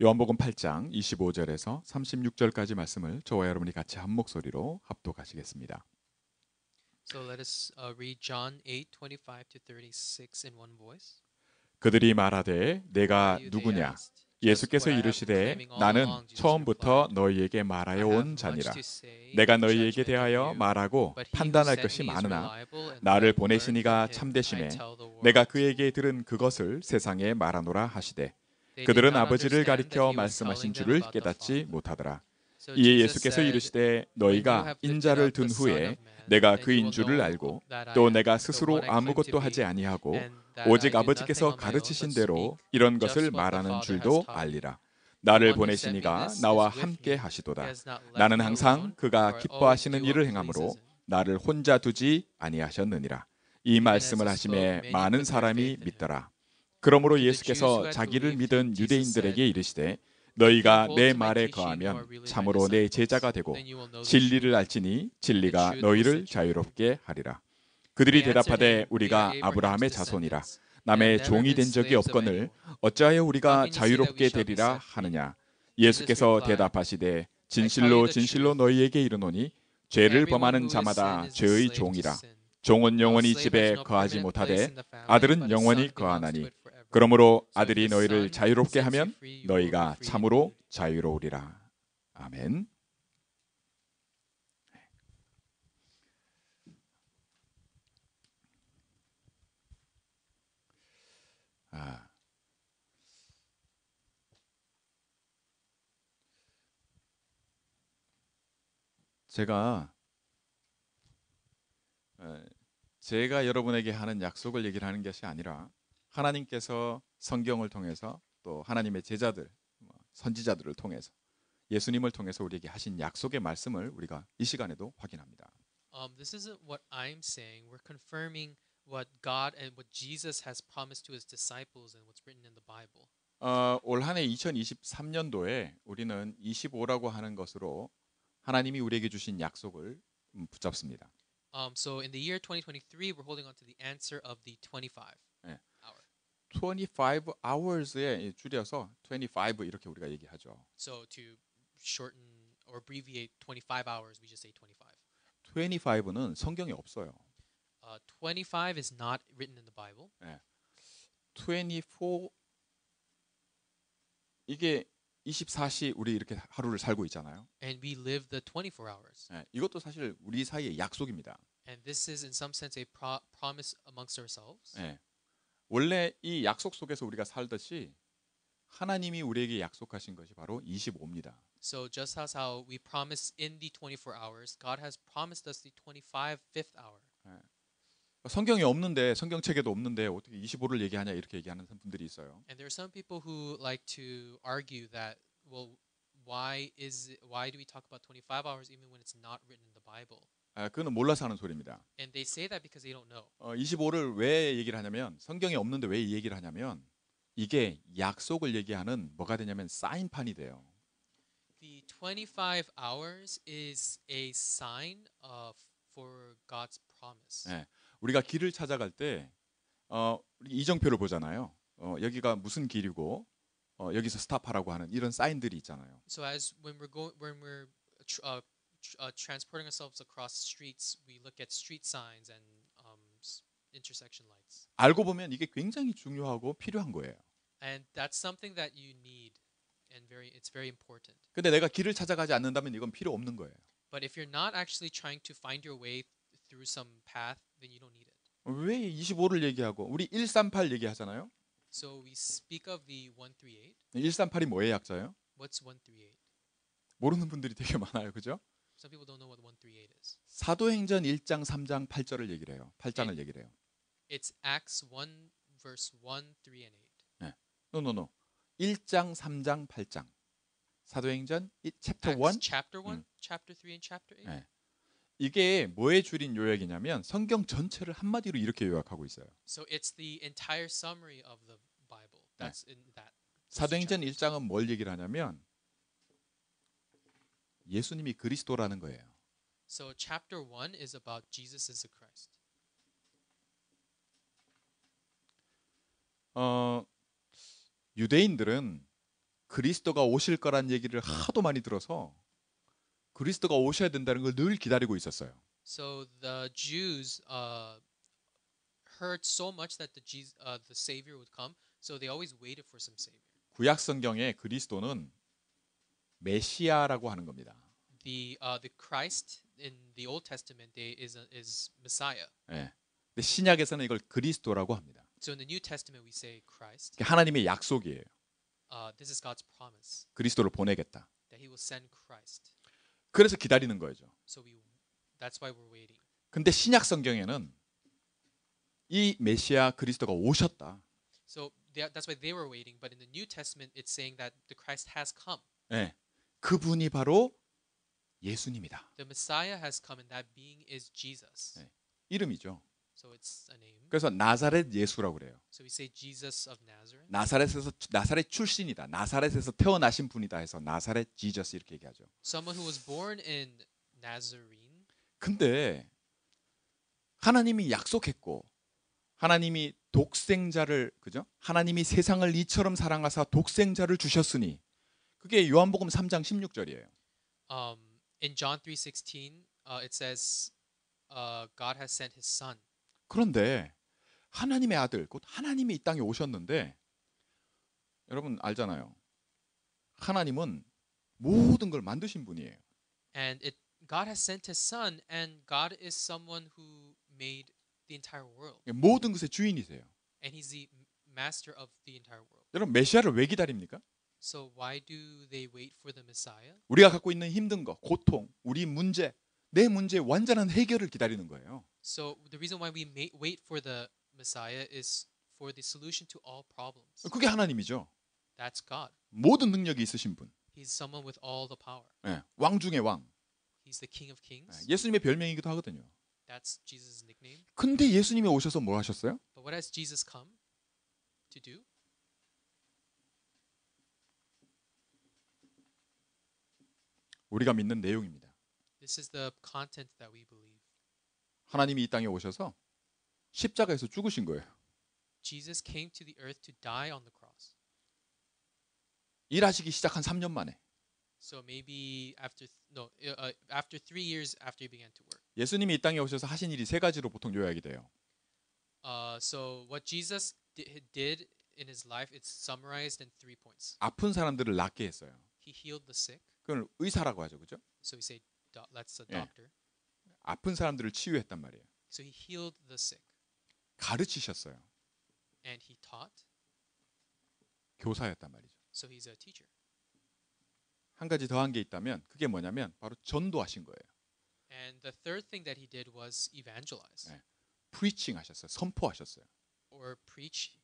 요한복음 8장 25절에서 36절까지 말씀을 저와 여러분이 같이 한 목소리로 합독하시겠습니다. So let us read John 8:25 to 36 in one voice. 그들이 말하되 Who are 내가 you? They 누구냐? asked. Just 예수께서 what I have been 이르시되 claiming all 나는 along, Jesus 처음부터 replied. 너희에게 I 말하여 have 온 much 자니라. to say 내가 and 너희에게 judgment of 대하여 you, 말하고 but he who 판단할 sent 것이 me is 많으나 reliable, and what I 나를 have learned from 보내시니가 him I 참되심에 tell the 내가 world. 그에게 들은 그것을 세상에 말하노라 하시되 They did 그들은 not 아버지를 understand that 가리켜 he was 말씀하신 telling them 줄을 about the 깨닫지 Father. 못하더라. So 이에 Jesus 예수께서 said, 이르시되 when you 너희가 have lifted 인자를 up 든 the Son 후에 of Man, 내가 then you 그인 will 줄을 know 알고 that I 또 am 내가 the one 스스로 I claim to 아무것도 하지 be, 아니하고 and that I 오직 do nothing 아버지께서 on my own, but 가르치신 speak 대로 이런 것을 just what the 말하는 Father has 줄도 taught me. 알리라. The 나를 one who sent me 보내시니가 this 나와 is with 함께 me. He 하시도다. has not left 나는 me 항상 alone, 그가 for I always 기뻐하시는 do what 일을 pleases 행함으로 him. 나를 혼자 두지 아니하셨느니라. 이 Even as 말씀을 he spoke, 하심에 many 많은 put their 사람이 faith in him. 믿더라. 그러므로 To the Jews 예수께서 who had 자기를 believed him, 믿은 Jesus 유대인들에게 said, 이르시되 if you 너희가 hold 내 to my 말에 teaching, you are 거하면 really my 참으로 내 제자가 disciples. 되고 Then you will know the 진리를 truth, 알지니 and the 진리가 truth will 너희를 set you free. 자유롭게 하리라. 그들이 They answered 대답하되 him, We are 우리가 Abraham's 아브라함의 자손이라 descendants and have 남의 never 종이 been 된 적이 slaves of 없거늘 anyone. 어찌하여 How 우리가 can you say that we 자유롭게 shall be 되리라 set free? 하느냐. Jesus 예수께서 replied, 대답하시되 I tell you 진실로 the 진실로 truth. 너희에게 이르노니 죄를 Everyone 범하는 who is sin 자마다 is a 죄의 slave to 종이라. sin. 종은 Now a 영원히 slave has 집에 no 거하지 permanent place 못하되 in the family, 아들은 but a 영원히 son belongs to 거하나니 it forever. 그러므로 So if 아들이 the 너희를 Son 자유롭게 sets you 하면 free, you will be 너희가 free 참으로 indeed. 자유로우리라. 아멘. 아, 제가 제가 여러분에게 하는 약속을 얘기를 하는 것이 아니라 하나님께서 성경을 통해서 또 하나님의 제자들, 선지자들을 통해서 예수님을 통해서 우리에게 하신 약속의 말씀을 우리가 이 시간에도 확인합니다. This isn't what I'm saying. We're confirming what God and what Jesus has promised to his disciples and what's written in the Bible. 올 한 해 2023년도에 우리는 25라고 하는 것으로 하나님이 우리에게 주신 약속을 붙잡습니다. So in the year 2023, we're holding on to the answer of the 25 네. hour. 25 hours에 줄여서 25 이렇게 우리가 얘기하죠. So to shorten or abbreviate 25 hours, we just say 25. 25는 성경에 없어요. 25 is not written in the Bible. 24 이게 24시 우리 이렇게 하루를 살고 있잖아요. And we live the 24 hours. 이것도 사실 우리 사이의 약속입니다. And this is in some sense a promise amongst ourselves. 원래 이 약속 속에서 우리가 살듯이 하나님이 우리에게 약속하신 것이 바로 25입니다. So just as how we promise in the 24 hours, God has promised us the 25th hour. 성경에 없는데 성경책에도 없는데 어떻게 25를 얘기하냐 이렇게 얘기하는 분들이 있어요. And there are some people who like to argue that, well, why do we talk about 25 hours even when it's not written in the Bible? 그거는 몰라서 하는 소리입니다. And they say that because they don't know. 25를 왜 얘기를 하냐면 성경에 없는데 왜 이 얘기를 하냐면 이게 약속을 얘기하는 뭐가 되냐면 사인판이 돼요. The 25 hours is a sign for God's promise. 우리가 길을 찾아갈 때 우리 이정표를 보잖아요. 여기가 무슨 길이고 여기서 스탑하라고 하는 이런 사인들이 있잖아요. So as when we're transporting ourselves across streets, we look at street signs and intersection lights. 알고 보면 이게 굉장히 중요하고 필요한 거예요. And that's something that you need, and it's very important. 근데 내가 길을 찾아가지 않는다면 이건 필요 없는 거예요. But if you're not actually trying to find your way through some path, then you don't need it. 왜 25를 얘기하고 우리 138 얘기하잖아요. So we speak of the 138. 138이 뭐의 약자예요? What's 138? 모르는 분들이 되게 많아요. 그죠? Some people don't know what 138 is. 사도행전 1장 3장 8절을 얘기를 해요. 8장을 얘기를 해요. It's Acts 1 verse 1, 3 and 8. No. 1장 3장 8장. 사도행전 chapter 1 Acts chapter 1, chapter 3 and chapter 8. 이게 뭐에 줄인 요약이냐면 성경 전체를 한마디로 이렇게 요약하고 있어요. So it's the entire summary of the Bible. That's in that. 사도행전 1장은 뭘 얘기를 하냐면 예수님이 그리스도라는 거예요. So chapter 1 is about Jesus is the Christ. 유대인들은 그리스도가 오실 거란 얘기를 하도 많이 들어서 그리스도가 오셔야 된다는 걸 늘 기다리고 있었어요. So the Jews heard so much that the Savior would come, so they always waited for some Savior. 구약 성경에 그리스도는 메시아라고 하는 겁니다. The Christ in the Old Testament is Messiah. 예. 근데 신약에서는 이걸 그리스도라고 합니다. So in the New Testament we say Christ. 그게 하나님의 약속이에요. This is God's promise 그리스도를 보내겠다. that He will send Christ. 그래서 기다리는 거죠. So that's why we're waiting. 근데 신약 성경에는 이 메시아 그리스도가 오셨다. So that's why they were waiting. But in the New Testament, it's saying that the Christ has come. 예. 그분이 바로 예수님이다. The Messiah has come, and that being is Jesus. 예. 이름이죠. So it's a name. 그래서 나사렛 예수라고 그래요. So we say Jesus of Nazareth. 나사렛 출신이다. 나사렛에서 태어나신 분이다 해서 나사렛 지저스 이렇게 얘기하죠. Someone who was born in Nazarene. 근데 하나님이 약속했고 하나님이 독생자를 그죠? 하나님이 세상을 이처럼 사랑하사 독생자를 주셨으니 그게 요한복음 3장 16절이에요. In John 3:16, it says, God has sent His Son. 그런데 하나님의 아들, 곧 하나님이 이 땅에 오셨는데 여러분 알잖아요. 하나님은 모든 걸 만드신 분이에요. And God has sent His Son, and God is someone who made the entire world. 모든 것의 주인이세요. And He's the master of the entire world. 여러분 메시아를 왜 기다립니까? So why do they wait for the Messiah? 우리가 갖고 있는 힘든 거, 고통, 우리 문제, 내 문제의 완전한 해결을 기다리는 거예요. So the reason why we wait for the Messiah is for the solution to all problems. 그게 하나님이죠. That's God. 모든 능력이 있으신 분. He's someone with all the power. 예, 왕 중의 왕. He's the King of Kings. 예수님의 별명이기도 하거든요. That's Jesus' nickname. 근데 예수님이 오셔서 뭘 하셨어요? But what has Jesus come to do? 우리가 믿는 내용입니다. This is the content that we believe. 하나님이 이 땅에 오셔서 십자가에서 죽으신 거예요. Jesus came to the earth to die on the cross. 일하시기 시작한 3년 만에 So maybe after 3 years after he began to work. 예수님이 이 땅에 오셔서 하신 일이 세 가지로 보통 요약이 돼요. So what Jesus did in his life, it's summarized in 3 points. 아픈 사람들을 낫게 했어요. He healed the sick. 그걸 의사라고 하죠, 그죠? So we say that's a Yeah. doctor. 아픈 사람들을 치유했단 말이에요. So he healed the sick, 가르치셨어요. and he taught. 교사였단 말이죠. So he's a teacher. 한 가지 더한 게 있다면 그게 뭐냐면 바로 전도하신 거예요. And the third thing that he did was evangelize 네. 프리칭 하셨어요. 선포하셨어요. or preaching.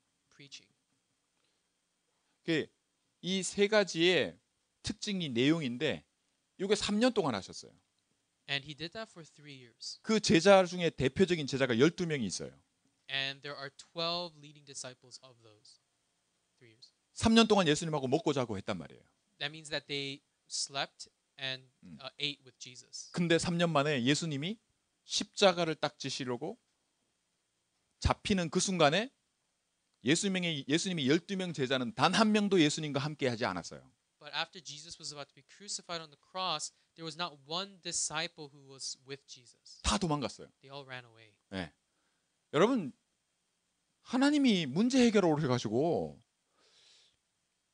이 세 가지의 특징이 내용인데 이게 3년 동안 하셨어요. And he did that for 3 years. 그 제자 중에 대표적인 제자가 12명이 있어요. And there are 12 leading disciples of those 3 years. 3년 동안 예수님하고 먹고 자고 했단 말이에요. That means that they slept and ate with Jesus. 근데 3년 만에 예수님이 십자가를 딱 지시려고 잡히는 그 순간에 예수님이 12명 제자는 단 한 명도 예수님과 함께 하지 않았어요. But after Jesus was about to be crucified on the cross, there was not one disciple who was with Jesus. 다 도망갔어요. They all ran away. 네. 여러분 하나님이 문제 해결을 오셔가지고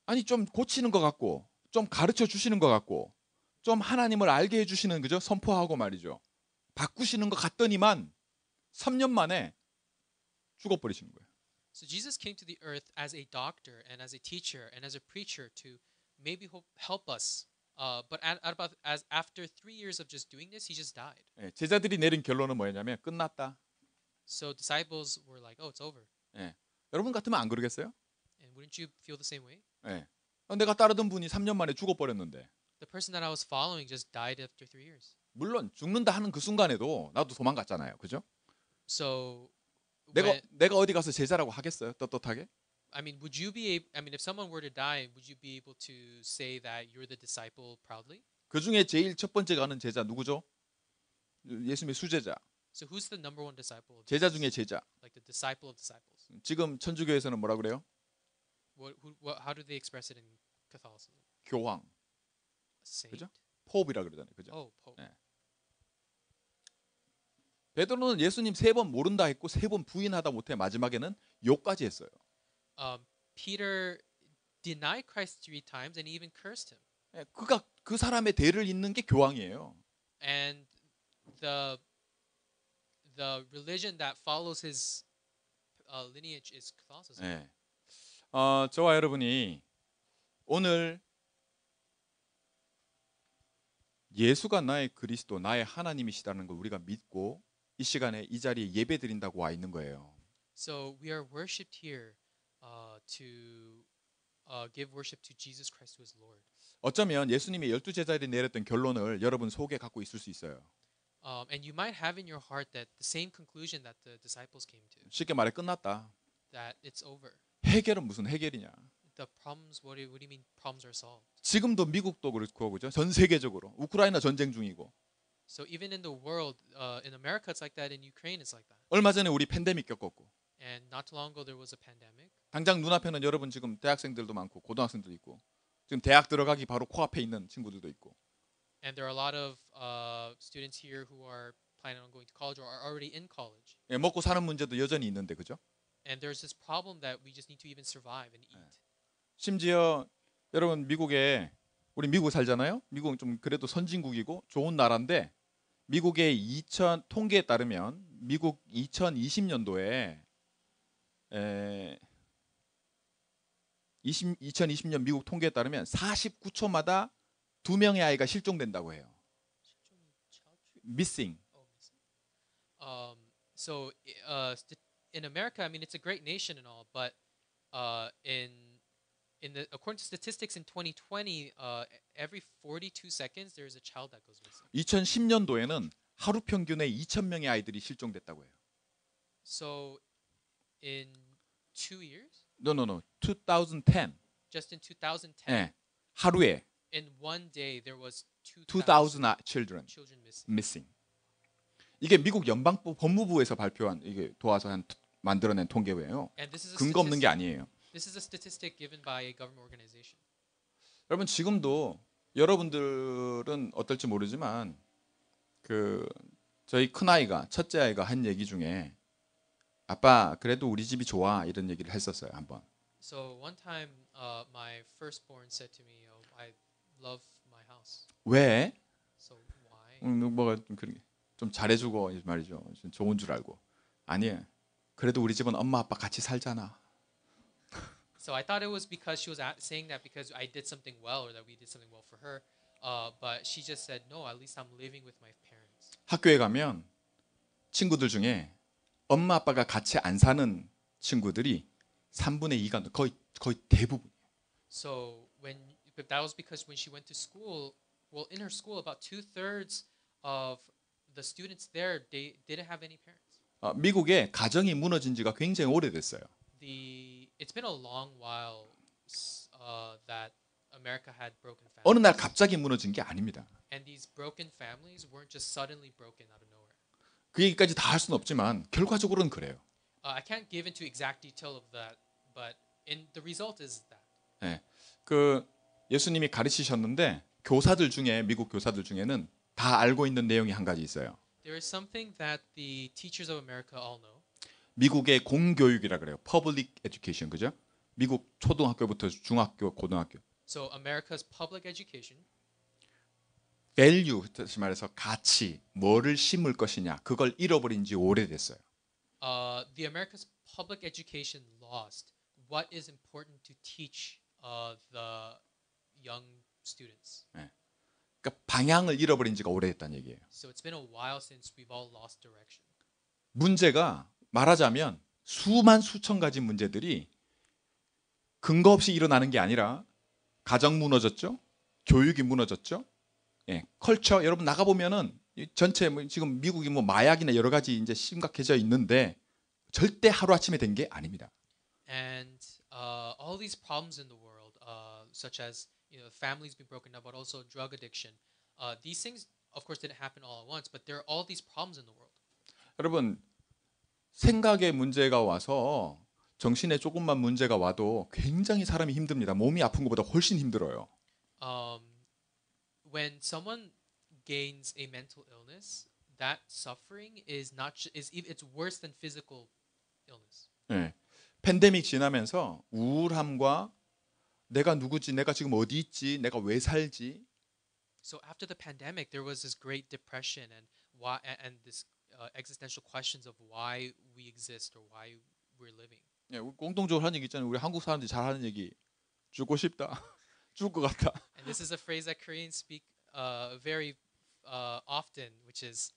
아니 좀 고치는 것 같고 좀 가르쳐 주시는 것 같고 좀 하나님을 알게 해주시는 그죠? 선포하고 말이죠. 바꾸시는 것 같더니만 3년 만에 죽어버리시는 거예요. So Jesus came to the earth as a doctor and as a teacher and as a preacher to maybe help us. But after 3 years of just doing this, he just died. 네, 제자들이 내린 결론은 뭐였냐면 끝났다. So disciples were like, "Oh, it's over." 네. 여러분 같으면 안 그러겠어요? And wouldn't you feel the same way? 네. 내가 따르던 분이 3년 만에 죽어버렸는데 The person that I was following just died after 3 years. 물론 죽는다 하는 그 순간에도 나도 도망갔잖아요. 그죠? So 내가 어디 가서 제자라고 하겠어요? 떳떳하게? I mean, if someone were to die, would you be able to say that you're the disciple proudly? 그 중에 제일 첫 번째 가는 제자 누구죠? 예수님의 수제자. So who's the number one disciple? 제자 중에 제자. Like the disciple of disciples. 지금 천주교에서는 뭐라 그래요? How do they express it in Catholicism? 교황, Saint? 그죠? 포업이라 그러잖아요, 그죠? Oh, Pope. 네. 베드로는 예수님 3번 모른다 했고 3번 부인하다 못해 마지막에는 욕까지 했어요. Peter denied Christ 3 times and he even cursed him. 예, 그가 그 사람의 대를 잇는 게 교황이에요. And the religion that follows his lineage is Catholicism. 예. 저와 여러분이 오늘 예수가 나의 그리스도, 나의 하나님이시다는 걸 우리가 믿고 이 시간에 이 자리에 예배드린다고 와 있는 거예요. So we are worshipped here to give worship to Jesus Christ who is Lord. 어쩌면 예수님의 12제자들이 내렸던 결론을 여러분 속에 갖고 있을 수 있어요. And you might have in your heart that the same conclusion that the disciples came to, 쉽게 말해 끝났다. that it's over. 해결은 무슨 해결이냐? The problems, what do you mean problems are solved? 지금도 미국도 그렇고 그죠? 전 세계적으로 우크라이나 전쟁 중이고 So even in the world, in America it's like that, in Ukraine it's like that. 얼마 전에 우리 팬데믹 겪었고 And not too long ago there was a pandemic. 당장 눈앞에는 여러분 지금 대학생들도 많고 고등학생들도 있고 지금 대학 들어가기 바로 코앞에 있는 친구들도 있고 And there are a lot of students here who are planning on going to college or are already in college. 예, 먹고 사는 문제도 여전히 있는데 그죠? And there's this problem that we just need to even survive and eat. 심지어 여러분 미국에 우리 미국 살잖아요. 미국은 좀 그래도 선진국이고 좋은 나라인데 미국의 2000 통계에 따르면 미국 2020년도에 2020년 미국 통계에 따르면 49초마다 2명의 아이가 실종된다고 해요. Missing. So in America, I mean, it's a great nation and all, but according to statistics in 2020, every 42 seconds there's a child that goes missing. 2010년도에는 하루 평균에 2,000명의 아이들이 실종됐다고 해요. So in 2 years, No. 2010. just in 2010, 예, 하루에 in one day there was 2,000 children children missing. missing. 이게 미국 연방부 법무부에서 발표한 이게 도와서 만들어낸 통계예요. And this is a 근거 없는 게 아니에요. This is a statistic given by a government organization. 여러분 지금도 여러분들은 어떨지 모르지만 그 저희 큰 아이가 첫째 아이가 한 얘기 중에 아빠 그래도 우리 집이 좋아 이런 얘기를 했었어요 한번. So one time, my firstborn said to me, "Oh, I love my house." 왜? So why? 뭐가 좀 그런 게 좀 잘해주고 이 말이죠. 좀 좋은 줄 알고. 아니에요. 그래도 우리 집은 엄마 아빠 같이 살잖아. So I thought it was because she was saying that because I did something well or that we did something well for her. But she just said, "No, at least I'm living with my parents." 학교에 가면 친구들 중에 엄마 아빠가 같이 안 사는 친구들이 3분의 2가 거의 대부분. So but that was because when she went to school, well, in her school, about 2/3 of the students there, they didn't have any parents. 미국에 가정이 무너진 지가 굉장히 오래됐어요. It's been a long while that America had broken families. 어느 날 갑자기 무너진 게 아닙니다. And these broken families weren't just suddenly broken out of nowhere. 그 얘기까지 다 할 수는 없지만 결과적으로는 그래요. I can't give into exact detail of that, but the result is that. 예, 그 예수님이 가르치셨는데 교사들 중에 미국 교사들 중에는 다 알고 있는 내용이 한 가지 있어요. There is something that the teachers of America all know. 미국의 공교육이라 그래요. Public education 그죠? 미국 초등학교부터 중학교, 고등학교. So America's public education. value 다시 말해서 가치, 뭐를 심을 것이냐 그걸 잃어버린 지 오래됐어요. The America's public education lost what is important to teach the young students. 그러니까 방향을 잃어버린 지가 오래됐다는 얘기예요. So it's been a while since we've all lost direction. 문제가 말하자면 수천 가지 문제들이 근거 없이 일어나는 게 아니라 가정 무너졌죠? 교육이 무너졌죠? 예, 컬처 여러분 나가 보면은 전체 지금 미국이 마약이나 여러 가지 이제 심각해져 있는데 절대 하루 아침에 된 게 아닙니다. And all these problems in the world, such as families being broken up, but also drug addiction, these things, of course, didn't happen all at once. But there are all these problems in the world. 여러분 생각의 문제가 와서 정신에 조금만 문제가 와도 굉장히 사람이 힘듭니다. 몸이 아픈 것보다 훨씬 힘들어요. Um, when someone gains a mental illness, that suffering is not it's worse than physical illness. 예. 팬데믹 지나면서 우울함과 내가 누구지, 내가 지금 어디 있지, 내가 왜 살지, So after the pandemic, there was this great depression and why and this existential questions of why we exist or why we're living. 예, 우리 공통적으로 하는 얘기 있잖아요. 우리 한국 사람들이 잘 하는 얘기. 죽고 싶다. 죽을 것 같다. And this is a phrase that Koreans speak very often, which is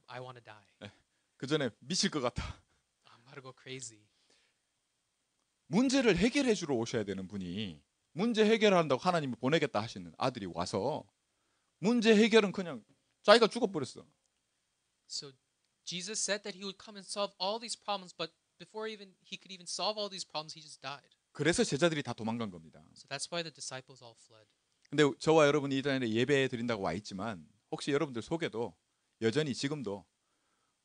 I want to die. 그 전에 미칠 것 같다. I'm about to go crazy. 문제를 해결해 주러 오셔야 되는 분이 문제 해결한다고 하나님이 보내겠다 하시는 아들이 와서 문제 해결은 그냥 자기가 죽어버렸어. So Jesus said that he would come and solve all these problems, but before even he could even solve all these problems, he just died. 그래서 제자들이 다 도망간 겁니다. So that's why the disciples all fled. 근데 저와 여러분이 이 자리에 예배 드린다고 와 있지만 혹시 여러분들 속에도 여전히 지금도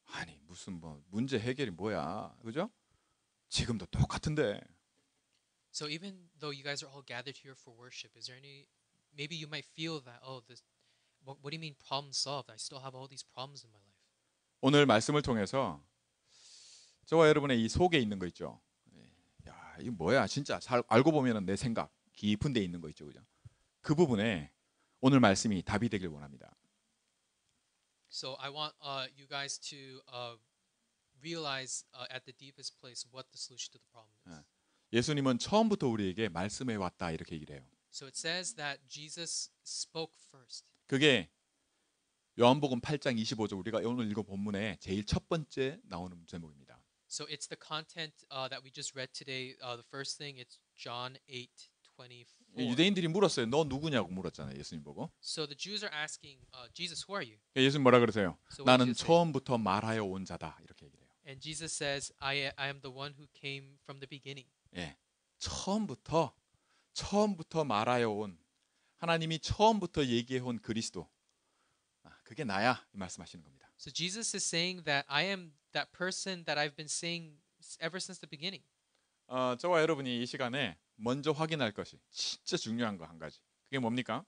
아니 무슨 뭐 문제 해결이 뭐야, 그죠? 지금도 똑같은데. So even though you guys are all gathered here for worship, is there any maybe you might feel that this what do you mean problem solved? I still have all these problems in my life. 오늘 말씀을 통해서 저와 여러분의 이 속에 있는 거 있죠. 야, 이거 뭐야? 진짜 잘 알고 보면은 내 생각 깊은 데 있는 거 있죠, 그죠? 그 부분에 오늘 말씀이 답이 되길 원합니다. So I want you guys to realize at the deepest place what the solution to the problem is. 예수님은 처음부터 우리에게 말씀해 왔다 이렇게 얘기를 해요. So it says that Jesus spoke first. 그게 요한복음 8장 25절 우리가 오늘 읽은 본문에 제일 첫 번째 나오는 제목입니다. So it's the content that we just read today. The first thing it's John 8:24. 유대인들이 물었어요. 너 누구냐고 물었잖아요. 예수님 보고. So the Jews are asking Jesus, who are you? 예수님 뭐라 그러세요? So what did 나는 you say? 처음부터 말하여 온 자다 이렇게 얘기를 해요. And Jesus says, I am the one who came from the beginning. 예, 처음부터 말하여 온 하나님이 처음부터 얘기해 온 그리스도. 그게 나야 이 말씀하시는 겁니다. So Jesus is saying that I am that person that I've been saying ever since the beginning. 저와 여러분이 이 시간에 먼저 확인할 것이 진짜 중요한 거 한 가지. 그게 뭡니까?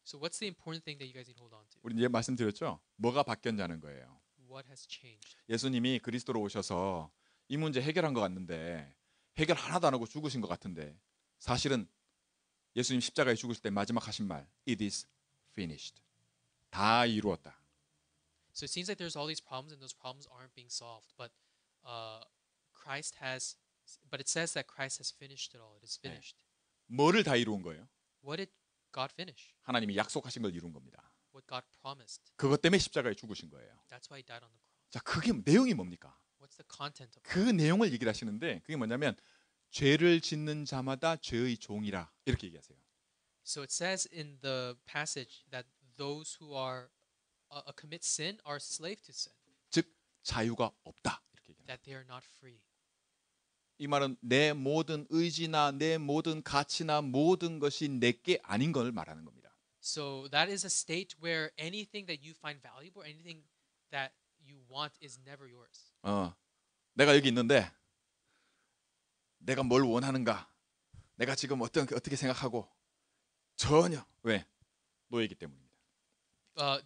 So what's the important thing that you guys need to hold on to? 우리 이제 말씀드렸죠. 뭐가 바뀌었냐는 거예요. What has changed? 예수님이 그리스도로 오셔서 이 문제 해결한 것 같는데 해결 하나도 안 하고 죽으신 것 같은데 사실은 예수님 십자가에 죽으실 때 마지막 하신 말 It is finished. 다 이루었다. So it seems like there's all these problems and those problems aren't being solved, but but it says that Christ has finished it all. It is finished. 뭐를 다 이루은 거예요? What did God finish? 하나님이 약속하신 걸 이룬 겁니다. What God promised. 그것 때문에 십자가에 죽으신 거예요. That's why he died on the cross. 자, 그게 내용이 뭡니까? What's the content of 그 내용을 얘기를 하시는데 그게 뭐냐면 죄를 짓는 자마다 죄의 종이라 이렇게 얘기하세요. So it says in the passage that those who are commit sin are slave to sin, 즉 자유가 없다 이렇게 얘기합니다. that they are not free. 이 말은 내 모든 의지나 내 모든 가치나 모든 것이 내게 아닌 걸 말하는 겁니다. So that is a state where anything that you find valuable, anything that you want is never yours. 내가 여기 있는데 내가 뭘 원하는가? 내가 지금 어떻게 생각하고 전혀 왜? 노예이기 때문입니다.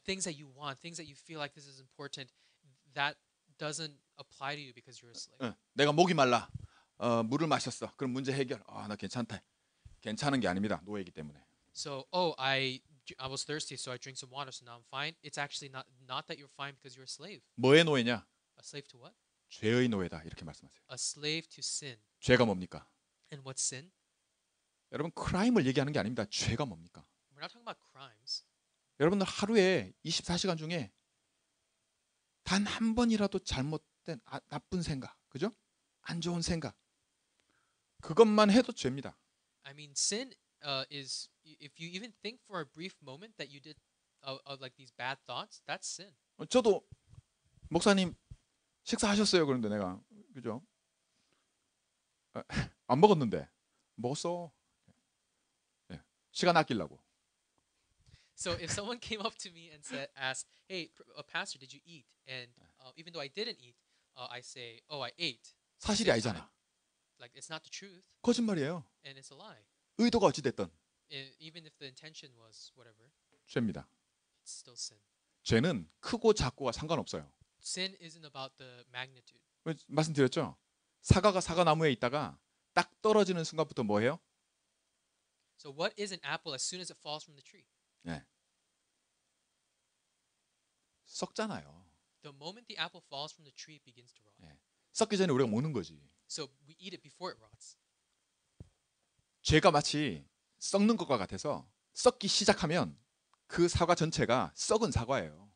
Things that you want, things that you feel like this is important, that doesn't apply to you because you're a slave. 내가 목이 말라. 물을 마셨어. 그럼 문제 해결. 나 괜찮다. 괜찮은 게 아닙니다. 노예이기 때문에. So, I was thirsty, so I drink some water, so now I'm fine. It's actually not that you're fine because you're a slave. 뭐의 노예냐? A slave to what? 죄의 노예다. 이렇게 말씀하세요. A slave to sin. 죄가 뭡니까? And what's sin? 여러분 크라임을 얘기하는 게 아닙니다. 죄가 뭡니까? We're not talking about crimes. 여러분들 하루에 24시간 중에 단 한 번이라도 잘못된 나쁜 생각, 그죠? 안 좋은 생각. 그것만 해도 죄입니다. I mean, sin is if you even think for a brief moment that you did like these bad thoughts, that's sin. 저도 목사님 식사하셨어요. 그런데 내가 그죠? 안 먹었는데 먹었어. 시간 아끼려고. So if someone came up to me and asked, "Hey, pastor, did you eat?" And even though I didn't eat, I say, "Oh, I ate." 사실이 아니잖아. like it's not the truth 거짓말이에요. and it's a lie. 의도가 어찌 됐든 Even if the intention was whatever, 죄입니다. it's still sin. 죄는 크고 작고가 상관없어요. Sin isn't about the magnitude. 말씀드렸죠? 사과가 사과나무에 있다가 딱 떨어지는 순간부터 뭐예요? So what is an apple as soon as it falls from the tree? 네. 썩잖아요. The moment the apple falls from the tree, it begins to rot. 네. 썩기 전에 우리가 먹는 거지. So we eat it before it rots. 죄가 마치 썩는 것과 같아서 썩기 시작하면 그 사과 전체가 썩은 사과예요.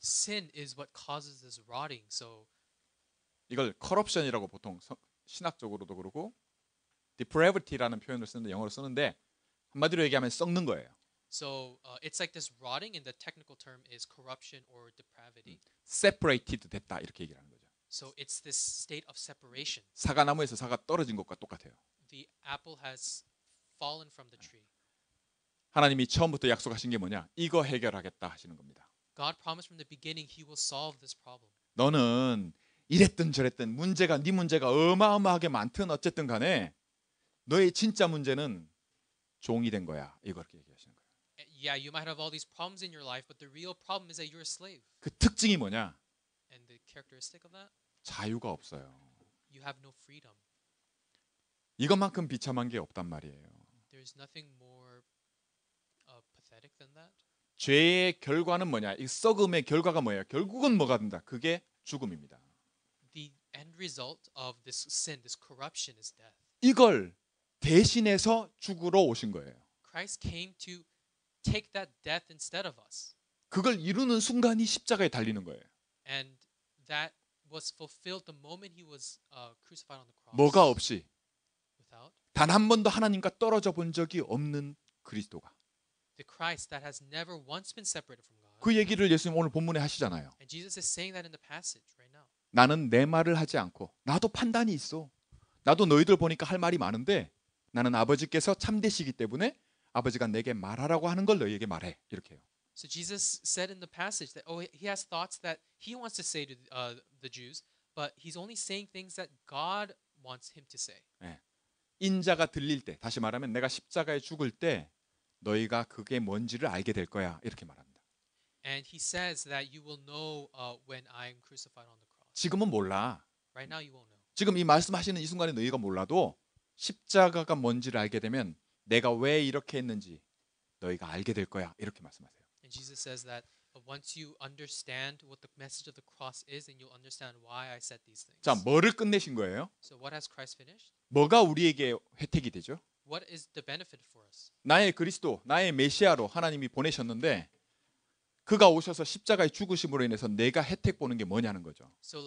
Sin is what causes this rotting. So 이걸 corruption이라고 보통 신학적으로도 그러고 depravity라는 표현을 쓰는데 영어로 쓰는데 한마디로 얘기하면 썩는 거예요. So it's like this rotting, and the technical term is corruption or depravity. separated 됐다 이렇게 얘기를 하는 거죠. So it's this state of separation. 사과나무에서 사과 떨어진 것과 똑같아요. The apple has fallen from the tree. 하나님이 처음부터 약속하신 게 뭐냐? 이거 해결하겠다 하시는 겁니다. God promised from the beginning He will solve this problem. 너는 이랬든 저랬든 문제가 네 문제가 어마어마하게 많든 어쨌든 간에 너의 진짜 문제는 종이 된 거야. 이거 그렇게 얘기하시는 거예요. Yeah, you might have all these problems in your life, but the real problem is that you're a slave. 그 특징이 뭐냐? And the characteristic of that, 자유가 없어요. you have no freedom. 이것만큼 비참한 게 없단 말이에요. There's nothing more pathetic than that. 죄의 결과는 뭐냐? 이 썩음의 결과가 뭐예요? 결국은 뭐가 된다? 그게 죽음입니다. The end result of this sin, this corruption, is death. 이걸 대신해서 죽으러 오신 거예요. Christ came to take that death instead of us. 그걸 이루는 순간이 십자가에 달리는 거예요. And that was fulfilled the moment he was crucified on the cross. 뭐가 없이 Without 단 한 번도 하나님과 떨어져 본 적이 없는 그리스도가. the Christ that has never once been separated from God. 그 얘기를 예수님 오늘 본문에 하시잖아요. And Jesus is saying that in the passage right now. 나는 내 말을 하지 않고 나도 판단이 있어. 나도 너희들 보니까 할 말이 많은데 나는 아버지께서 참되시기 때문에 아버지가 내게 말하라고 하는 걸 너희에게 말해. 이렇게 해요. So Jesus said in the passage that he has thoughts that he wants to say to the Jews, but he's only saying things that God wants him to say. 인자가 들릴 때, 다시 말하면 내가 십자가에 죽을 때 너희가 그게 뭔지를 알게 될 거야. 이렇게 말합니다. And he says that you will know when I am crucified on the cross. 지금은 몰라. Right now you won't know. 지금 이 말씀하시는 이 순간에 너희가 몰라도 십자가가 뭔지를 알게 되면 내가 왜 이렇게 했는지 너희가 알게 될 거야. 이렇게 말씀하세요. And Jesus says that once you understand what the message of the cross is, then you'll understand why I said these things. 자, 뭐를 끝내신 거예요? So what has Christ finished? 뭐가 우리에게 혜택이 되죠? What is the benefit for us? 나의 그리스도, 나의 메시아로 하나님이 보내셨는데 그가 오셔서 십자가의 죽으심으로 인해서 내가 혜택 보는 게 뭐냐는 거죠. So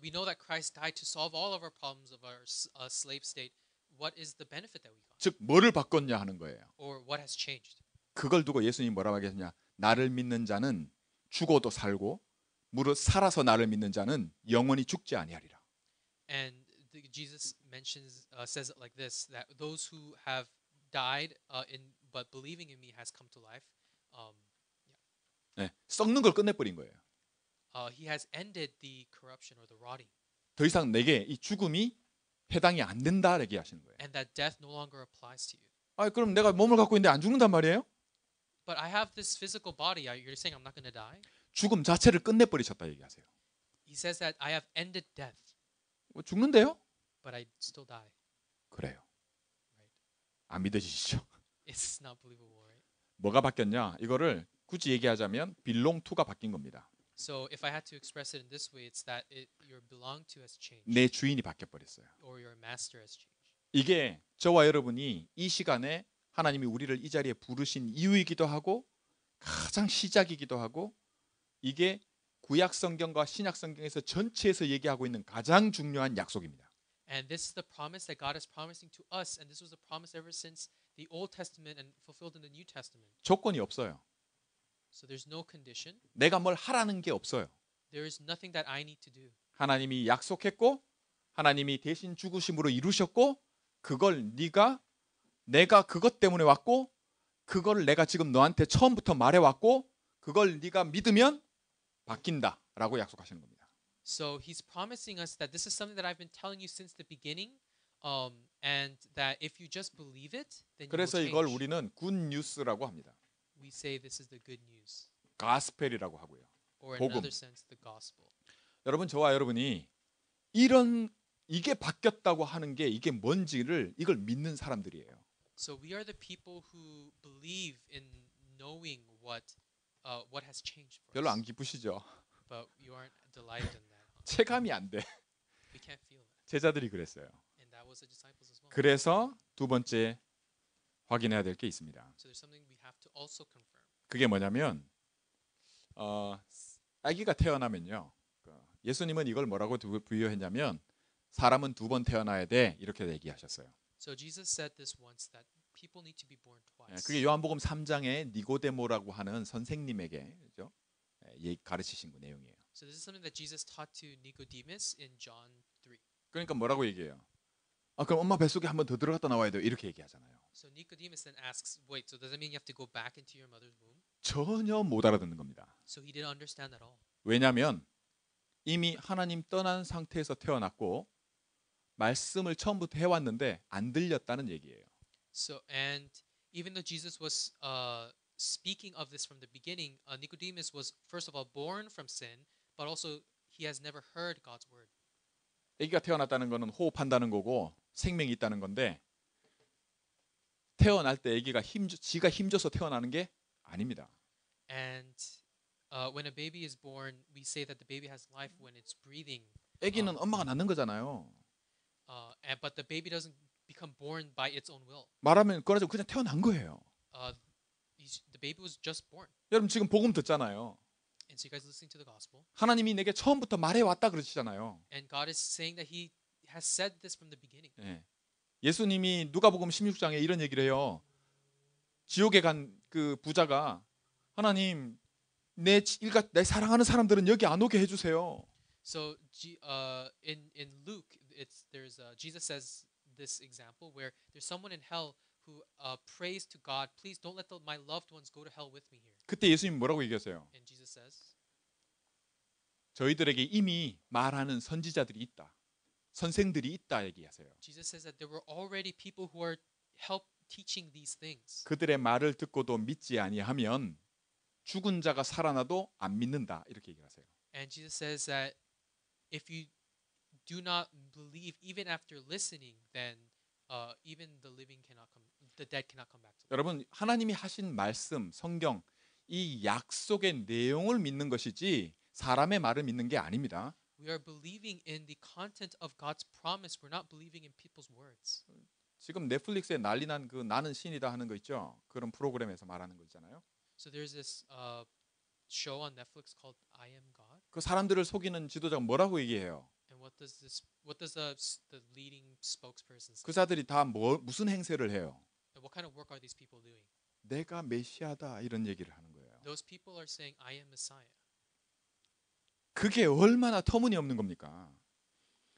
we know that Christ died to solve all of our problems of our slave state. What is the benefit that we got? 즉 뭐를 바꿨냐 하는 거예요. Or what has changed? 그걸 두고 예수님이 뭐라고 하겠냐? 나를 믿는 자는 죽어도 살고 무릇 살아서 나를 믿는 자는 영원히 죽지 아니하리라. And Jesus says it like this, that those who have died but believing in me has come to life. 네, 썩는 걸 끝내버린 거예요. He has ended the corruption or the rotting. 더 이상 내게 이 죽음이 해당이 안 된다 얘기하시는 거예요. And that death no longer applies to you. 아, 그럼 내가 몸을 갖고 있는데 안 죽는단 말이에요? But I have this physical body. You're saying I'm not going to die? 죽음 자체를 끝내버리셨다 얘기하세요. He says that I have ended death, 죽는데요? but I still die. 그래요. Right? 안 믿어지시죠? It's not believable, right? 뭐가 바뀌었냐? 이거를 굳이 얘기하자면 belong to가 바뀐 겁니다. So if I had to express it in this way, it's that your belong to has changed, 내 주인이 바뀌어 버렸어요. or your master has changed. 이게 저와 여러분이 이 시간에 하나님이 우리를 이 자리에 부르신 이유이기도 하고 가장 시작이기도 하고 이게 구약 성경과 신약 성경에서 전체에서 얘기하고 있는 가장 중요한 약속입니다. And this is the promise that God is promising to us, and this was a promise ever since the Old Testament and fulfilled in the New Testament. 조건이 없어요. So there's no condition. 내가 뭘 하라는 게 없어요. There is nothing that I need to do. 하나님이 약속했고 하나님이 대신 죽으심으로 이루셨고 그걸 내가 그것 때문에 왔고 그걸 내가 지금 너한테 처음부터 말해왔고 그걸 네가 믿으면 바뀐다라고 약속하시는 겁니다. So he's promising us that this is something that I've been telling you since the beginning, And that if you just believe it, then you will 그래서 이걸 change. 우리는 굿 뉴스라고 합니다. We say this is the good news, 가스펠이라고 하고요. or in 복음. another sense, the gospel. 여러분, 저와 여러분이 이게 바뀌었다고 하는 게 이게 뭔지를 이걸 믿는 사람들이에요. So we are the people who believe in knowing what has changed for 별로 안 us. 기쁘시죠? But you aren't delighted in that. Huh? 체감이 안 돼. We can't feel that. 제자들이 그랬어요. And that was the disciples as well. 그래서 두 번째 확인해야 될 게 있습니다. So there's something we have to also confirm. 그게 뭐냐면 아기가 태어나면요. 예수님은 이걸 뭐라고 부여했냐면 사람은 두 번 태어나야 돼 이렇게 얘기하셨어요. So Jesus said this once that people need to be born twice. 그게 요한복음 3장에 니고데모라고 하는 선생님에게 그죠? 가르치신 그 내용이에요. So this is something that Jesus taught to Nicodemus in John 3. 그러니까 뭐라고 얘기해요? 그럼 엄마 뱃속에 한 번 더 들어갔다 나와야 돼요. 이렇게 얘기하잖아요. So Nicodemus then asks, wait, so does that mean you have to go back into your mother's womb? 전혀 못 알아듣는 겁니다. So he didn't understand at all. 왜냐하면 이미 하나님 떠난 상태에서 태어났고 말씀을 처음부터 해왔는데 안 들렸다는 얘기예요. So and even though Jesus was speaking of this from the beginning, Nicodemus was first of all born from sin, but also he has never heard God's word. 아기가 태어났다는 거는 호흡한다는 거고 생명이 있다는 건데 태어날 때 아기가 지가 힘줘서 태어나는 게 아닙니다. And when a baby is born, we say that the baby has life when it's breathing. 아기는 엄마가 낳는 거잖아요. But the baby doesn't become born by its own will. 말하면 그래서 그냥 태어난 거예요. The baby was just born. 여러분 지금 복음 듣잖아요. And so you guys listening to the gospel. 하나님이 내게 처음부터 말해왔다 그러시잖아요. And God is saying that He has said this from the beginning. 예수님이 누가복음 16장에 이런 얘기를 해요. 지옥에 간 그 부자가 하나님 내 사랑하는 사람들은 여기 안 오게 해주세요. So in Luke, Jesus says this example where there's someone in hell who prays to God, please don't let my loved ones go to hell with me here. 그때 예수님 뭐라고 얘기하세요? And Jesus says, 저희들에게 이미 말하는 선지자들이 있다. 선생들이 있다 얘기하세요. Jesus says that there were already people who are teaching these things. 그들의 말을 듣고도 믿지 아니하면 죽은 자가 살아나도 안 믿는다 이렇게 얘기하세요. And Jesus says that if you do not believe even after listening, then even the dead cannot come back to life. 여러분 하나님이 하신 말씀, 성경 이 약속의 내용을 믿는 것이지 사람의 말을 믿는 게 아닙니다. We are believing in the content of God's promise. We're not believing in people's words. 지금 넷플릭스에 난리난 그 나는 신이다 하는 거 있죠. 그런 프로그램에서 말하는 거 있잖아요. So there's this show on Netflix called I Am God. 그 사람들을 속이는 지도자가 뭐라고 얘기해요? And what does the leading spokesperson say? 그 사들이 다 무슨 행세를 해요? And what kind of work are these people doing? 내가 메시아다 이런 얘기를 하는 거예요. Those people are saying I am Messiah. 그게 얼마나 터무니없는 겁니까?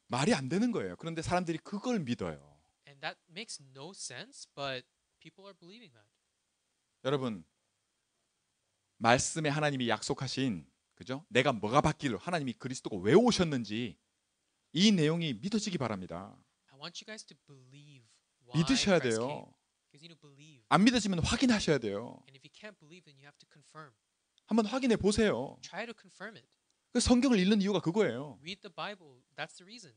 말이 안 되는 거예요. 그런데 사람들이 그걸 믿어요. And that makes no sense, but people are believing that. 여러분 말씀에 하나님이 약속하신 그죠? 내가 뭐가 바뀌려 하나님이 그리스도가 왜 오셨는지 이 내용이 믿어지기 바랍니다. I want you guys to believe why 믿으셔야 Christ came. 돼요. Because you need to believe. 안 믿어지면 확인하셔야 돼요. And if you can't believe, then you have to confirm. 한번 확인해 보세요. Try to confirm it. 그 성경을 읽는 이유가 그거예요. Read the Bible. That's the reason.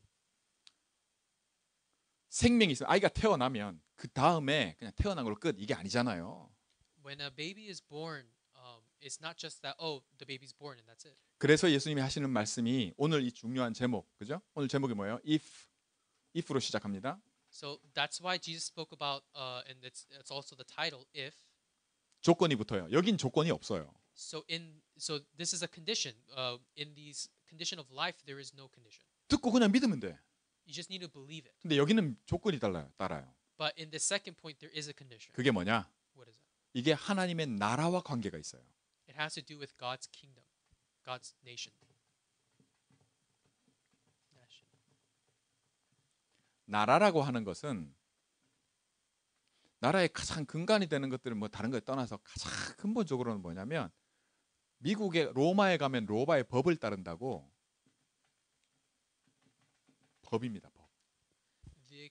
생명이 있어. 아이가 태어나면 그 다음에 그냥 태어난 걸로 끝 이게 아니잖아요. When a baby is born, it's not just that the baby's born and that's it. 그래서 예수님이 하시는 말씀이 오늘 이 중요한 제목, 그죠? 오늘 제목이 뭐예요? if로 시작합니다. So that's why Jesus spoke about, and it's also the title, if. 조건이 붙어요. 여긴 조건이 없어요. So this is a condition. In these condition of life, there is no condition. 듣고 그냥 믿으면 돼. You just need to believe it. 근데 여기는 조건이 따라요. But in the second point, there is a condition. 그게 뭐냐? What is it? 이게 하나님의 나라와 관계가 있어요. It has to do with God's kingdom, God's nation. 나라라고 하는 것은 나라의 가장 근간이 되는 것들은 뭐 다른 거에 떠나서 가장 근본적으로는 뭐냐면 미국의 로마에 가면 로마의 법을 따른다고 법입니다. 법. The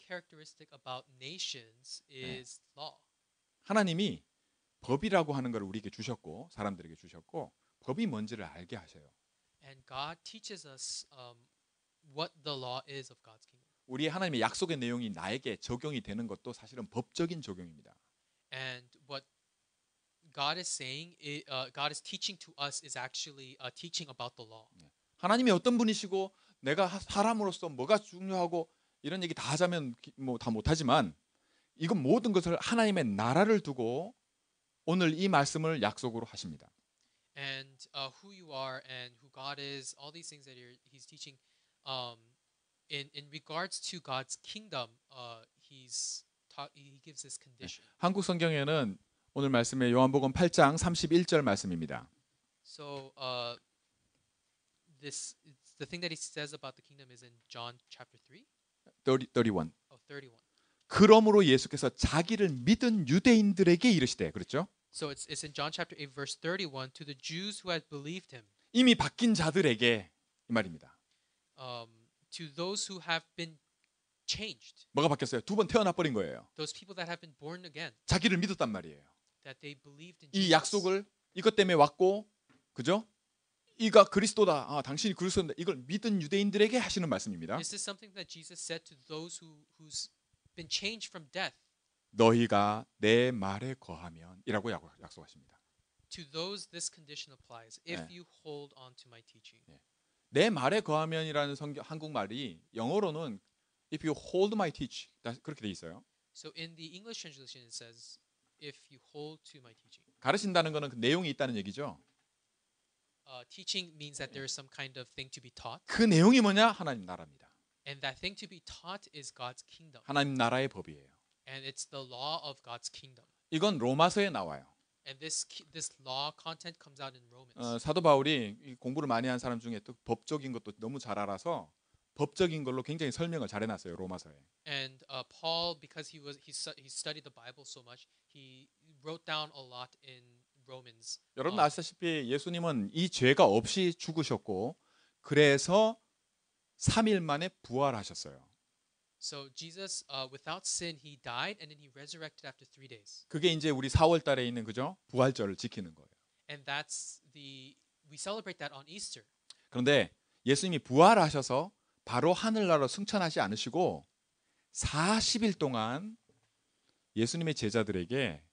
characteristic about nations is law. 하나님이 법이라고 하는 걸 우리에게 주셨고 사람들에게 주셨고 법이 뭔지를 알게 하셔요. And God teaches us what the law is of God's kingdom. 우리 하나님의 약속의 내용이 나에게 적용이 되는 것도 사실은 법적인 적용입니다. And what God is saying, God is teaching to us is actually teaching about the law. 하나님이 어떤 분이시고 내가 사람으로서 뭐가 중요하고 이런 얘기 다 하자면 뭐 다 못하지만 이건 모든 것을 하나님의 나라를 두고 오늘 이 말씀을 약속으로 하십니다. And who you are and who God is, all these things that He's teaching, in regards to God's kingdom, He gives this condition. 한국 성경에는 오늘 말씀의 요한복음 8장 31절 말씀입니다. So the thing that He says about the kingdom is in John chapter 3, 31. 31. 그러므로 예수께서 자기를 믿은 유대인들에게 이르시되 그렇죠? So it's in John chapter 8 verse 31 to the Jews who had believed Him, 이미 바뀐 자들에게 이 말입니다. to those who have been changed, 뭐가 바뀌었어요? 두 번 태어나 버린 거예요. those people that have been born again, 자기를 믿었단 말이에요. that they believed in 이 Jesus. 약속을 이것 때문에 왔고 그죠? 이가 그리스도다. 당신이 그리스도인다. 이걸 믿은 유대인들에게 하시는 말씀입니다. This is something that Jesus said to those who's been changed from death. 너희가 내 말에 거하면이라고 약속하십니다. To those this condition applies if 네. you hold on to my teaching. 내 말에 거하면이라는 한국말이 영어로는 if you hold my teach 그렇게 돼 있어요. So in the English translation it says if you hold to my teaching. 가르친다는 거는 그 내용이 있다는 얘기죠. Teaching means that there is some kind of thing to be taught, 그 내용이 뭐냐? 하나님 나라입니다. and that thing to be taught is God's kingdom, 하나님 나라의 법이에요. and it's the law of God's kingdom. 이건 로마서에 나와요. And this law content comes out in Romans. 사도 바울이 이 공부를 많이 한 사람 중에 또 법적인 것도 너무 잘 알아서 법적인 걸로 굉장히 설명을 잘 해놨어요. 로마서에. And Paul, because he studied the Bible so much, he wrote down a lot in Romans. 여러분 아시다시피 예수님은 이 죄가 없이 죽으셨고 그래서 3일 만에 부활하셨어요. So Jesus, without sin, he died and then he resurrected after 3 days. 그게 이제 우리 4월 달에 있는 그죠? 부활절을 지키는 거예요. And we celebrate that on Easter. 그런데 예수님이 부활하셔서 바로 하늘나라로 승천하지 않으시고 40일 동안 예수님의 제자들에게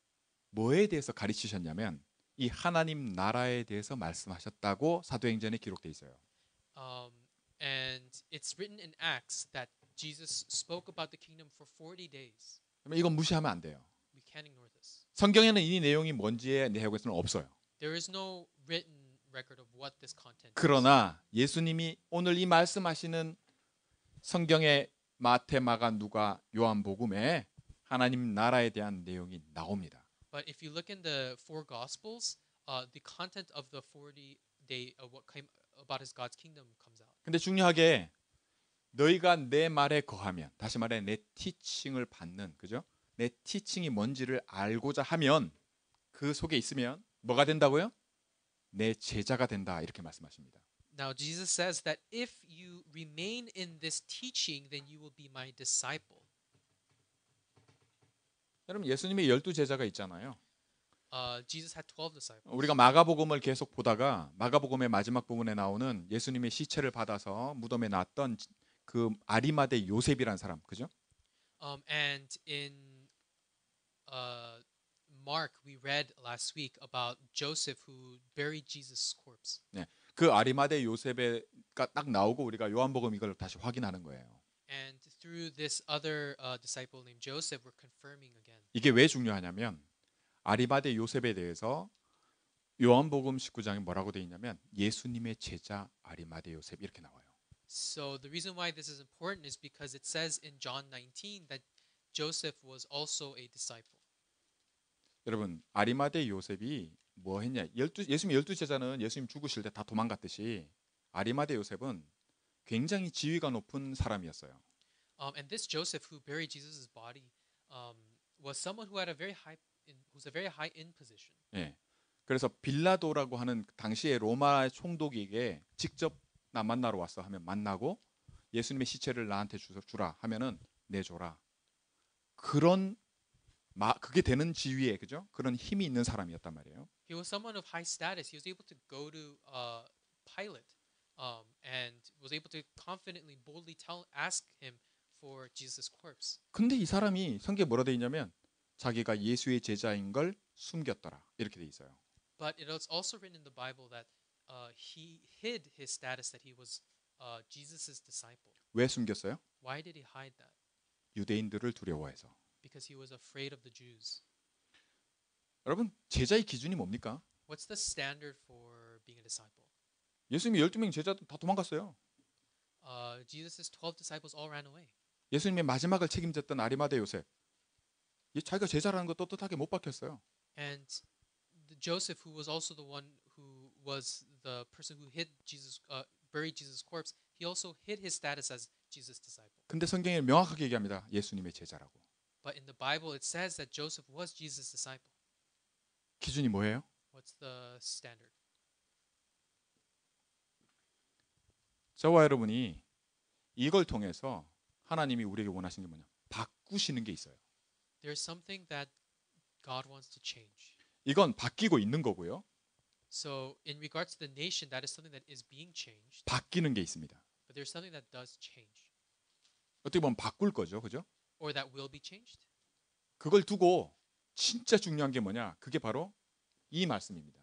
뭐에 대해서 가르치셨냐면 이 하나님 나라에 대해서 말씀하셨다고 사도행전에 기록돼 있어요. And it's written in Acts that Jesus spoke about the kingdom for 40 days. 그러면 이건 무시하면 안 돼요. We can't ignore this. 성경에는 이 내용이 뭔지에 내용에서는 없어요. There is no written record of what this content is. 그러나 예수님이 오늘 이 말씀하시는 성경의 마태, 마가, 누가, 요한복음에 하나님 나라에 대한 내용이 나옵니다. But if you look in the four Gospels, the content of the 40-day what came about his God's kingdom comes out. 근데 중요하게 너희가 내 말에 거하면, 다시 말해 내 티칭을 받는, 그죠? 내 티칭이 뭔지를 알고자 하면 그 속에 있으면 뭐가 된다고요? 내 제자가 된다 이렇게 말씀하십니다. Now Jesus says that if you remain in this teaching, then you will be my disciple. 여러분 예수님의 12제자가 있잖아요. Jesus had 12 disciples. 우리가 마가복음을 계속 보다가 마가복음의 마지막 부분에 나오는 예수님의 시체를 받아서 무덤에 놨던 그 아리마대 요셉이라는 사람, 그죠? And in Mark, we read last week about Joseph who buried Jesus' corpse. 네, 그 아리마대 요셉가 딱 나오고 우리가 요한복음 이걸 다시 확인하는 거예요. And through this other disciple named Joseph, we're confirming again. 이게 왜 중요하냐면 아리마대 요셉에 대해서 요한복음 19장에 뭐라고 돼 있냐면 예수님의 제자 아리마대 요셉 이렇게 나와요. So the reason why this is important is because it says in John 19 that Joseph was also a disciple. 여러분 아리마대 요셉이 뭐 했냐? 예수님 12제자는 예수님 죽으실 때 다 도망갔듯이 아리마대 요셉은 굉장히 지위가 높은 사람이었어요. And this Joseph who buried Jesus' body was someone who had who's a very high in position. 예. 그래서 빌라도라고 하는 당시의 로마 총독에게 직접 나 만나러 왔어 하면 만나고 예수님의 시체를 나한테 주라 하면은 내줘라 그런 그게 되는 지위에 그죠? 그런 힘이 있는 사람이었단 말이에요. He was someone of high status. He was able to go to Pilate and was able to confidently, boldly ask him for Jesus' corpse. 근데 이 사람이 성경에 뭐라 돼 있냐면 자기가 예수의 제자인 걸 숨겼더라. 이렇게 돼 있어요. But it is also written in the Bible that he hid his status that he was Jesus' disciple. 왜 숨겼어요? Why did he hide that? 유대인들을 두려워해서. Because he was afraid of the Jews. 여러분, 제자의 기준이 뭡니까? What's the standard for being a disciple? 예수님이 12명 제자들 다 도망갔어요. Jesus' 12 disciples all ran away. 예수님의 마지막을 책임졌던 아리마대 요셉. 자기가 제자라는 거 떳떳하게 못 박혔어요. And Joseph, who was also the one who was the person who buried Jesus' corpse, he also hid his status as Jesus' disciple. 근데 성경에 명확하게 얘기합니다. 예수님의 제자라고. But in the Bible, it says that Joseph was Jesus' disciple. 기준이 뭐예요? What's the standard? 저와 여러분이 이걸 통해서 하나님이 우리에게 원하시는 게 뭐냐? 바꾸시는 게 있어요. There's something that God wants to change. 이건 바뀌고 있는 거고요. So, in regards to the nation, that is something that is being changed. 바뀌는 게 있습니다. But there's something that does change, 어떻게 보면 바꿀 거죠. 그죠? or that will be changed. 그걸 두고 진짜 중요한 게 뭐냐? 그게 바로 이 말씀입니다.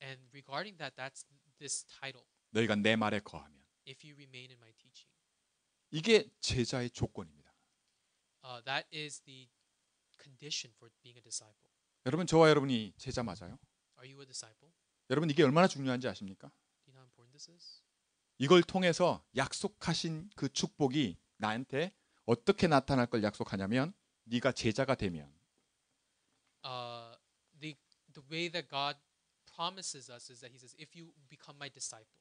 And regarding that, that's this title. 너희가 내 말에 거하면. If you remain in my teaching. 이게 제자의 조건입니다. That is the condition for being a disciple. 여러분, 저와 여러분이 제자 맞아요? Are you a disciple? 여러분, 이게 얼마나 중요한지 아십니까? Do you know how important this is? 이걸 통해서 약속하신 그 축복이 나한테 어떻게 나타날 걸 약속하냐면 네가 제자가 되면 The way that God promises us is that He says, if you become my disciple,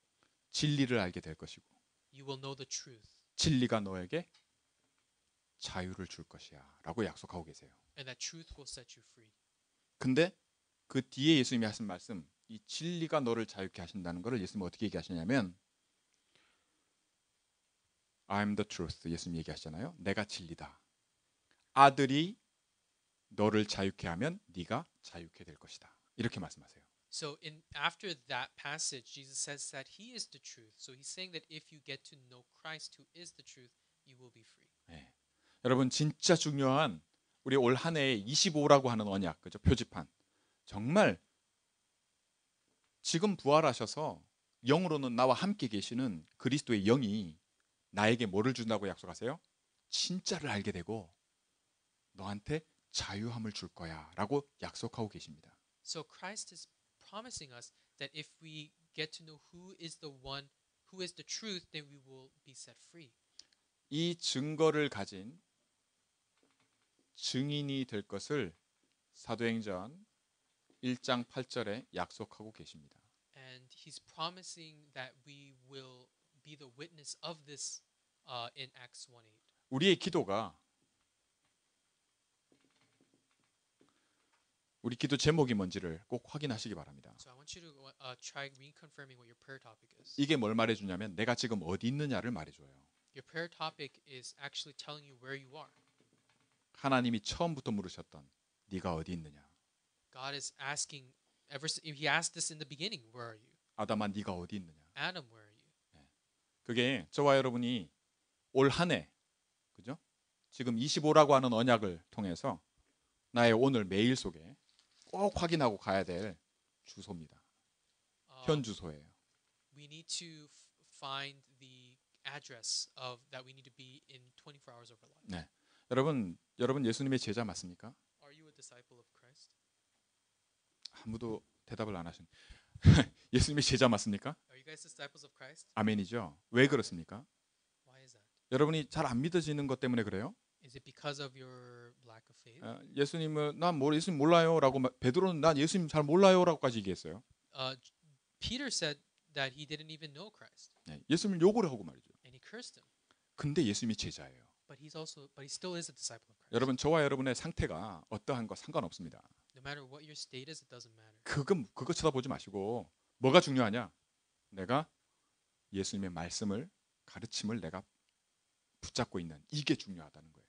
진리를 알게 될 것이고 you will know the truth, 진리가 너에게 자유를 줄 것이야 라고 약속하고 계세요. and that truth will set you free. 근데 그 뒤에 예수님이 하신 말씀, 이 진리가 너를 자유케 하신다는 것을 예수님이 어떻게 얘기하시냐면 I'm the truth. 예수님이 얘기하시잖아요. 내가 진리다. 아들이 너를 자유케 하면 네가 자유케 될 것이다. 이렇게 말씀하세요. So after that passage, Jesus says that He is the truth. So He's saying that if you get to know Christ, who is the truth, you will be free. 네. 여러분, 진짜 중요한 우리 올 한 해에 25라고 하는 언약, 그죠? 표지판. 정말 지금 부활하셔서 영으로는 나와 함께 계시는 그리스도의 영이 나에게 뭐를 준다고 약속하세요? 진짜를 알게 되고 너한테 자유함을 줄 거야 라고 약속하고 계십니다. So Christ is promising us that if we get to know who is the one, who is the truth, then we will be set free. 이 증거를 가진 증인이 될 것을 사도행전 1장 8절에 약속하고 계십니다. And He's promising that we will be the witness of this in Acts 1:8. 우리의 기도가 우리 기도 제목이 뭔지를 꼭 확인하시기 바랍니다. So I want you to try reconfirming what your prayer topic is. 이게 뭘 말해주냐면 내가 지금 어디 있느냐를 말해줘요. Your prayer topic is actually telling you where you are. 하나님이 처음부터 물으셨던 네가 어디 있느냐. God is asking He asked this in the beginning, where are you? 아담아 네가 어디 있느냐. Adam, where are you? 그게 저와 여러분이 올 한 해 그죠? 지금 25라고 하는 언약을 통해서 나의 오늘 매일 속에 꼭 확인하고 가야 될 주소입니다. 현 주소예요. We need to find the address of that we need to be in 24 hours of our life. 네. 여러분 예수님의 제자 맞습니까? Are you a disciple of Christ? 아무도 대답을 안 하신. 예수님의 제자 맞습니까? Are you guys disciples of Christ? 아멘이죠. 왜 그렇습니까? Why is that? 여러분이 잘 안 믿어지는 것 때문에 그래요? Is it because of your lack of faith? 예수님은 예수님 몰라요라고 베드로는 난 예수님 잘 몰라요라고까지 얘기했어요. Peter said that he didn't even know Christ, 네, 예수님을 욕을 하고 말이죠. and he cursed him. 근데 예수님이 제자예요. But he still is a disciple of Christ. 여러분 저와 여러분의 상태가 어떠한 거 상관없습니다. No matter what your state is, it doesn't matter. 그거 쳐다보지 마시고 뭐가 중요하냐? 내가 예수님의 말씀을 가르침을 내가 붙잡고 있는 이게 중요하다는 거예요.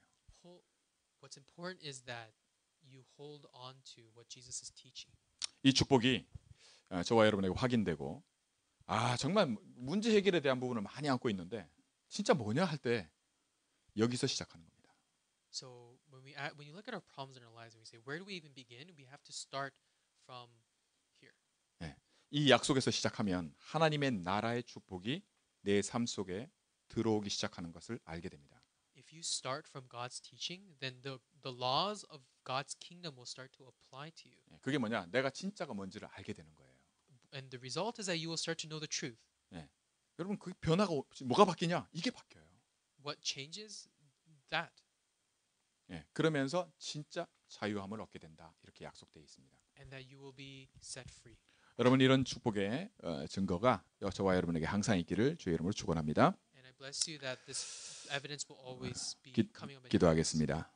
What's important is that you hold on to what Jesus is teaching. 이 축복이 저와 여러분에게 확인되고 정말 문제 해결에 대한 부분을 많이 안고 있는데 진짜 뭐냐 할 때 여기서 시작하는 겁니다. So when you look at our problems in our lives and we say, where do we even begin? We have to start from here. 이 약속에서 시작하면 하나님의 나라의 축복이 내 삶 속에 들어오기 시작하는 것을 알게 됩니다. If you start from God's teaching, then the laws of God's kingdom will start to apply to you. 그게 뭐냐? 내가 진짜가 뭔지를 알게 되는 거예요. And the result is that you will start to know the truth. 여러분 그 변화가 뭐가 바뀌냐? 이게 바뀌어요. What changes? That. 그러면서 진짜 자유함을 얻게 된다. 이렇게 약속되어 있습니다. And that you will be set free. 여러분 이런 축복의 증거가 저와 여러분에게 항상 있기를 주의 이름으로 축원합니다. And I bless you that this evidence will always be 기- coming up in your lives. 기도하겠습니다.